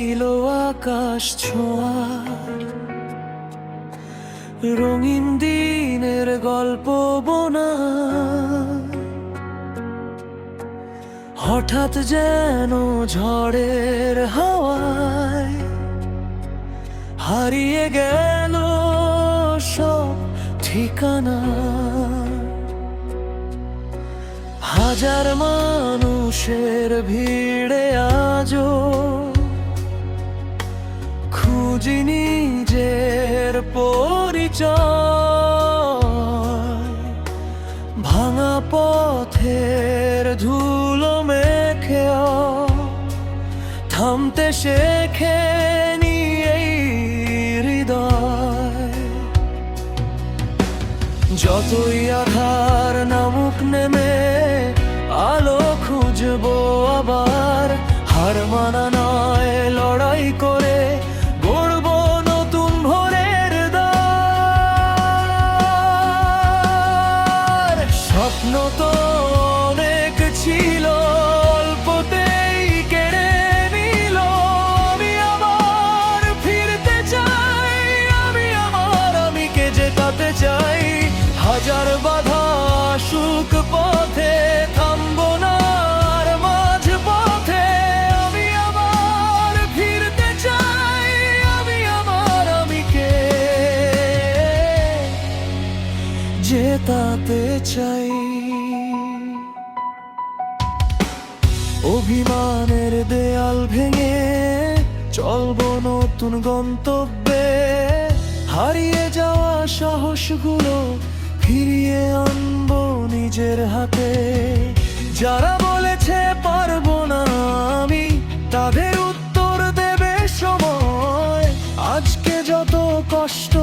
ছিল আকাশ ছোঁয়ার, রঙিন দিনের গল্প বোনা। হঠাৎ যেন ঝড়ের হাওয়ায় হারিয়ে গেল সব ঠিকানা। হাজার মানুষের ভিড়ে আজও খুঁজি নিজের পরিচয়। ভাঙা পথের ধুলো মেখেও থামতে শেখেনি এই হৃদয়। যতই আধার নামুক নেমে আলো খুঁজবো আবার। হার মানা নয়, লড়াই করে গড়বো নতুন ভোরের দ্বার। স্বপ্ন তো অনেক ছিল, অল্পতেই কেড়ে নিল। আমি আবার ফিরতে চাই, আমি আমার আমিকে জেতাতে চাই। হাজার বাধা আসুক পথে, থামবো না আর মাঝ পথে। আমি আবার ফিরতে চাই, আমি আমার আমিকে জেতাতে চাই। অভিমানের দেয়াল ভেঙে চলবো নতুন গন্তব্যে। হারিয়ে যাওয়া সাহসগুলো ফিরিয়ে আনবো নিজের হাতে। যারা বলেছে পারবো না আমি, তাদের উত্তর দেবে সময়। আজকে যত কষ্ট